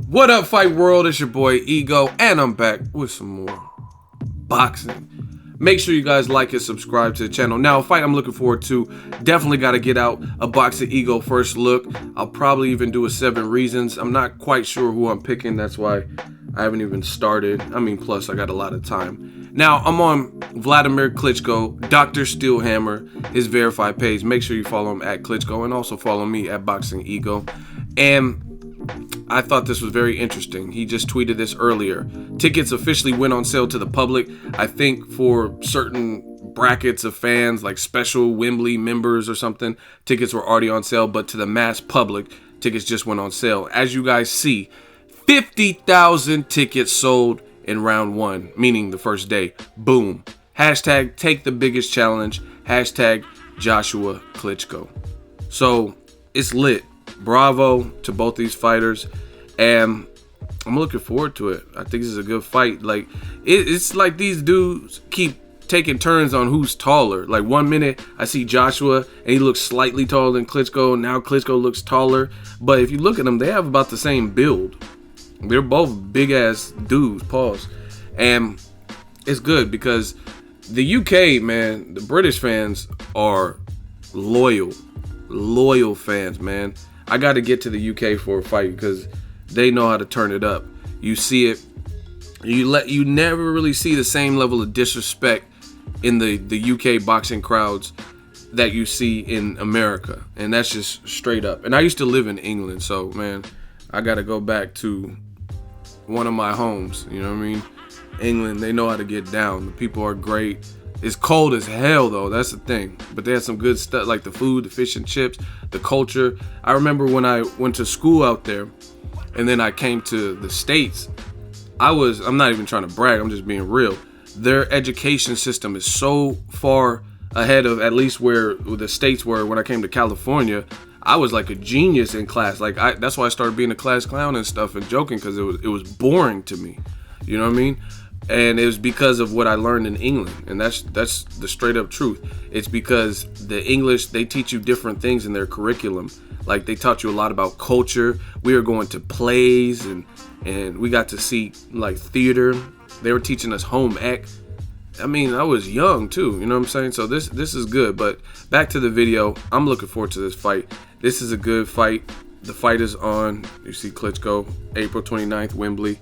What up, Fight World? It's your boy Ego, and I'm back with some more boxing. Make sure you guys like and subscribe to the channel. Now, a fight I'm looking forward to. Definitely got to get out a Boxingego first look. I'll probably even do a 7 reasons. I'm not quite sure who I'm picking. That's why I haven't even started. I mean, plus I got a lot of time. Now, I'm on Vladimir Klitschko, Dr. Steelhammer, his verified page. Make sure you follow him at Klitschko and also follow me at Boxingego. And I thought this was very interesting. He just tweeted this earlier. Tickets officially went on sale to the public. I think for certain brackets of fans, like special Wembley members or something, tickets were already on sale. But to the mass public, tickets just went on sale. As you guys see, 50,000 tickets sold in round 1, meaning the first day. Boom. Hashtag take the biggest challenge. Hashtag Joshua Klitschko. So it's lit. Bravo to both these fighters, and I'm looking forward to it. I think this is a good fight. Like it's like these dudes keep taking turns on who's taller. Like 1 minute I see Joshua and he looks slightly taller than Klitschko. Now Klitschko looks taller, but if you look at them, they have about the same build. They're both big ass dudes. Pause. And it's good because the UK, man, the British fans are loyal fans, man. I got to get to the UK for a fight because they know how to turn it up. You see it. You never really see the same level of disrespect in the UK boxing crowds that you see in America, and that's just straight up. And I used to live in England, so man, I got to go back to one of my homes. You know what I mean? England, they know how to get down. The people are great. It's cold as hell though, that's the thing. But they had some good stuff like the food, the fish and chips, the culture. I remember when I went to school out there and then I came to the States, I'm not even trying to brag, I'm just being real. Their education system is so far ahead of at least where the States were. When I came to California, I was like a genius in class. Like that's why I started being a class clown and stuff and joking, because it was boring to me. You know what I mean? And it was because of what I learned in England, and that's the straight up truth. It's because the English, they teach you different things in their curriculum. Like they taught you a lot about culture. We were going to plays and we got to see like theater. They were teaching us home ec. I mean, I was young too, you know what I'm saying? So this is good. But back to the video, I'm looking forward to this fight. This is a good fight. The fight is on. You see Klitschko, April 29th, Wembley,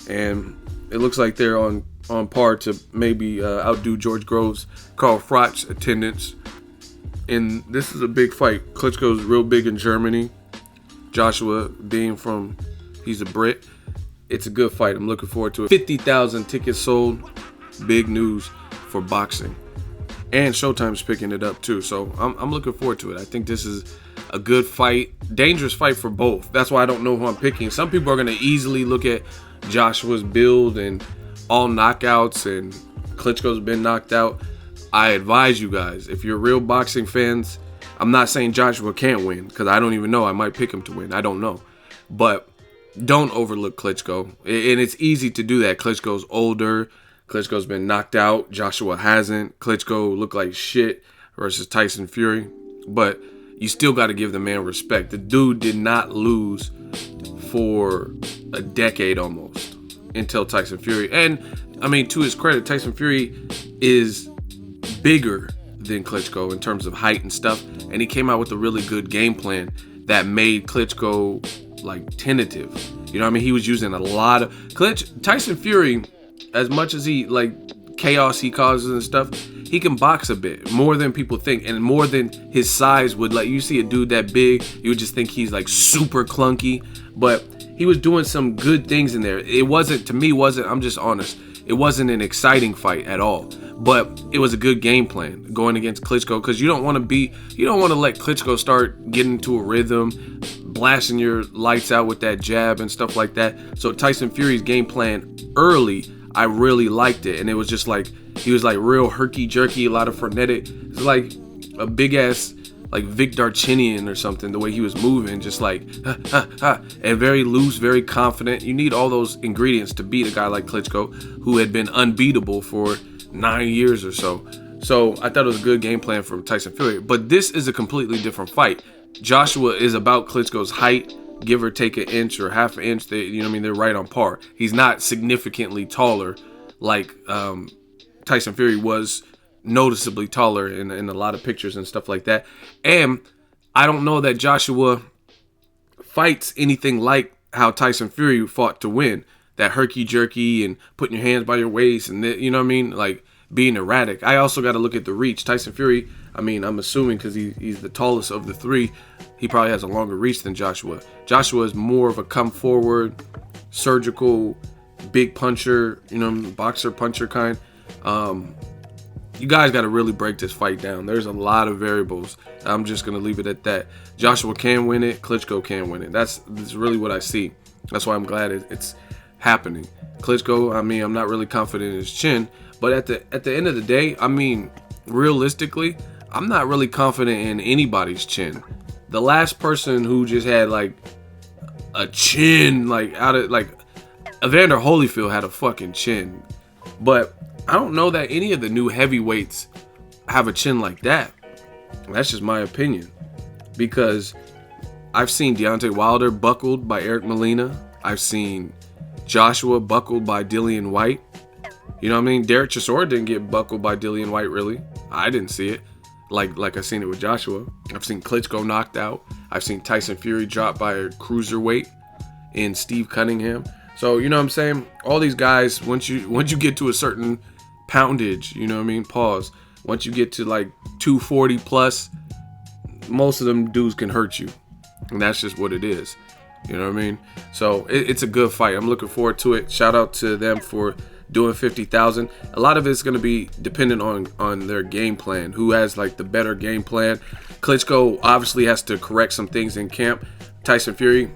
and it looks like they're on par to maybe outdo George Groves, Carl Froch's attendance. And this is a big fight. Klitschko's real big in Germany. Joshua being he's a Brit. It's a good fight. I'm looking forward to it. 50,000 tickets sold. Big news for boxing. And Showtime's picking it up too. So I'm looking forward to it. I think this is a good fight. Dangerous fight for both. That's why I don't know who I'm picking. Some people are going to easily look at Joshua's build and all knockouts, and Klitschko's been knocked out. I advise you guys, if you're real boxing fans, I'm not saying Joshua can't win, because I don't even know. I might pick him to win. I don't know. But don't overlook Klitschko. And it's easy to do that. Klitschko's older. Klitschko's been knocked out. Joshua hasn't. Klitschko looked like shit versus Tyson Fury. But you still got to give the man respect. The dude did not lose for a decade almost until Tyson Fury. And I mean, to his credit, Tyson Fury is bigger than Klitschko in terms of height and stuff, and he came out with a really good game plan that made Klitschko like tentative. You know what I mean? He was using a lot of Tyson Fury, as much as he like chaos he causes and stuff, he can box a bit more than people think, and more than his size would. Like, you see a dude that big, you would just think he's like super clunky, but he was doing some good things in there. It wasn't, to me, I'm just honest, it wasn't an exciting fight at all, but it was a good game plan going against Klitschko, because you don't want to let Klitschko start getting into a rhythm, blasting your lights out with that jab and stuff like that. So Tyson Fury's game plan early, I really liked it, and it was just like, he was like real herky-jerky, a lot of frenetic. It's like a big-ass, like Vic Darcinian or something, the way he was moving, just like, and very loose, very confident. You need all those ingredients to beat a guy like Klitschko, who had been unbeatable for 9 years or so. So I thought it was a good game plan for Tyson Fury. But this is a completely different fight. Joshua is about Klitschko's height, give or take an inch or half an inch. They, you know what I mean? They're right on par. He's not significantly taller like Tyson Fury was, noticeably taller in a lot of pictures and stuff like that. And I don't know that Joshua fights anything like how Tyson Fury fought to win. That herky-jerky and putting your hands by your waist and, you know what I mean? Like, being erratic. I also got to look at the reach. Tyson Fury, I mean, I'm assuming because he's the tallest of the three, he probably has a longer reach than Joshua. Joshua is more of a come forward, surgical, big puncher, you know, boxer puncher kind. You guys got to really break this fight down. There's a lot of variables. I'm just going to leave it at that. Joshua can win it. Klitschko can win it. That's really what I see. That's why I'm glad it's happening. Klitschko, I mean, I'm not really confident in his chin. But at the end of the day, I mean, realistically, I'm not really confident in anybody's chin. The last person who just had like a chin, like out of like Evander Holyfield had a fucking chin. But I don't know that any of the new heavyweights have a chin like that. That's just my opinion. Because I've seen Deontay Wilder buckled by Eric Molina. I've seen Joshua buckled by Dillian White. You know what I mean? Derek Chisora didn't get buckled by Dillian White, really. I didn't see it. Like I seen it with Joshua. I've seen Klitschko knocked out. I've seen Tyson Fury dropped by a cruiserweight in Steve Cunningham. So, you know what I'm saying? All these guys, once you get to a certain poundage, you know what I mean? Pause. Once you get to like 240 plus, most of them dudes can hurt you. And that's just what it is. You know what I mean? So it's a good fight. I'm looking forward to it. Shout out to them for doing 50,000. A lot of it's going to be dependent on their game plan. Who has like the better game plan? Klitschko obviously has to correct some things in camp. Tyson Fury,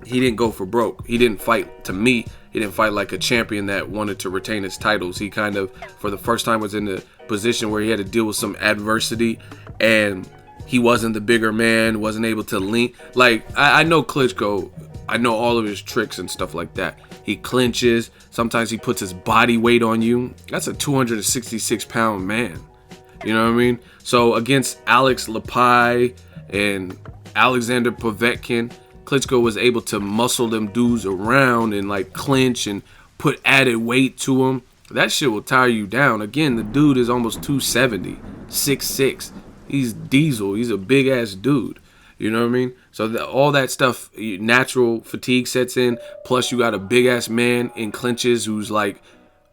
he didn't go for broke. He didn't fight, to me, he didn't fight like a champion that wanted to retain his titles. He kind of, for the first time, was in the position where he had to deal with some adversity, and he wasn't the bigger man, wasn't able to lean. Like, I know Klitschko, I know all of his tricks and stuff like that. He clinches. Sometimes he puts his body weight on you. That's a 266-pound man. You know what I mean? So against Alex Lepai and Alexander Povetkin, Klitschko was able to muscle them dudes around and like clinch and put added weight to them. That shit will tire you down. Again, the dude is almost 270, 6'6". He's diesel. He's a big ass dude. You know what I mean? So all that stuff, natural fatigue sets in. Plus, you got a big ass man in clinches who's like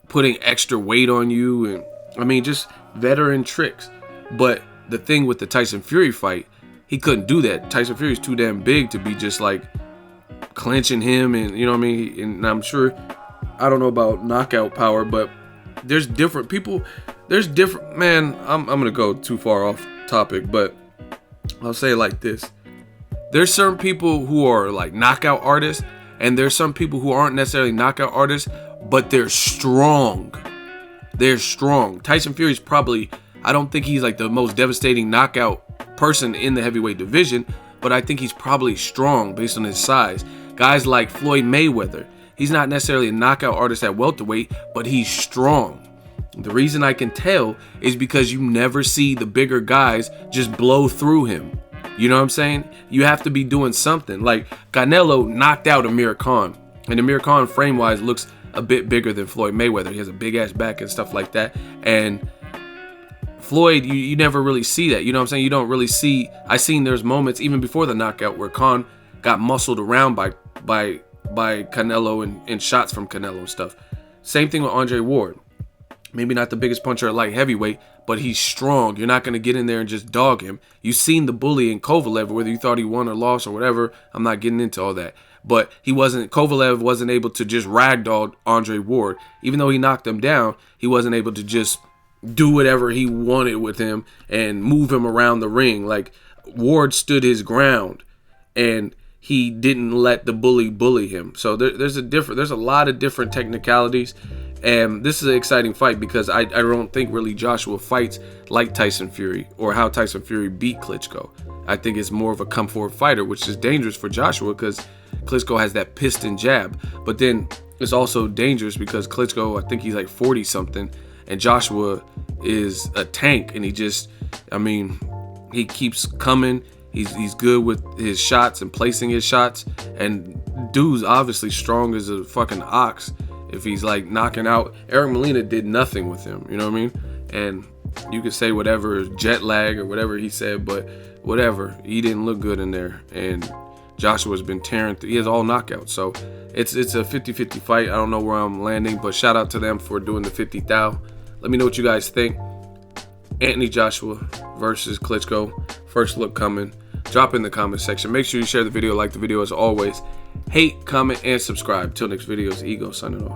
putting extra weight on you, and I mean, just veteran tricks. But the thing with the Tyson Fury fight, he couldn't do that. Tyson Fury's too damn big to be just like clinching him, and you know what I mean. And I'm sure, I don't know about knockout power, but there's different people. There's different, man. I'm gonna go too far off topic, but I'll say it like this. There's certain people who are like knockout artists, and there's some people who aren't necessarily knockout artists, but they're strong. They're strong. Tyson Fury's probably, I don't think he's like the most devastating knockout person in the heavyweight division, but I think he's probably strong based on his size. Guys like Floyd Mayweather, he's not necessarily a knockout artist at welterweight, but he's strong. The reason I can tell is because you never see the bigger guys just blow through him. You know what I'm saying? You have to be doing something. Like Canelo knocked out Amir Khan, and Amir Khan frame-wise looks a bit bigger than Floyd Mayweather. He has a big-ass back and stuff like that. And Floyd, you never really see that. You know what I'm saying? You don't really see. I seen there's moments even before the knockout where Khan got muscled around by Canelo and shots from Canelo and stuff. Same thing with Andre Ward. Maybe not the biggest puncher at light heavyweight, but he's strong. You're not going to get in there and just dog him. You've seen the bully in Kovalev, whether you thought he won or lost or whatever. I'm not getting into all that. But Kovalev wasn't able to just ragdoll Andre Ward. Even though he knocked him down, he wasn't able to just do whatever he wanted with him and move him around the ring. Like, Ward stood his ground, and he didn't let the bully him. So there's a lot of different technicalities. And this is an exciting fight because I don't think really Joshua fights like Tyson Fury or how Tyson Fury beat Klitschko. I think it's more of a come forward fighter, which is dangerous for Joshua because Klitschko has that piston jab. But then it's also dangerous because Klitschko, I think he's like 40 something, and Joshua is a tank, and he keeps coming. He's good with his shots and placing his shots. And dude's obviously strong as a fucking ox. If he's like knocking out, Eric Molina did nothing with him. You know what I mean? And you could say whatever, jet lag or whatever he said, but whatever. He didn't look good in there. And Joshua's been tearing. He has all knockouts. So it's a 50-50 fight. I don't know where I'm landing, but shout out to them for doing the 50 thou. Let me know what you guys think. Anthony Joshua versus Klitschko. First look coming. Drop in the comment section. Make sure you share the video, like the video as always. Hate, comment, and subscribe. Till next video, it's Ego signing off.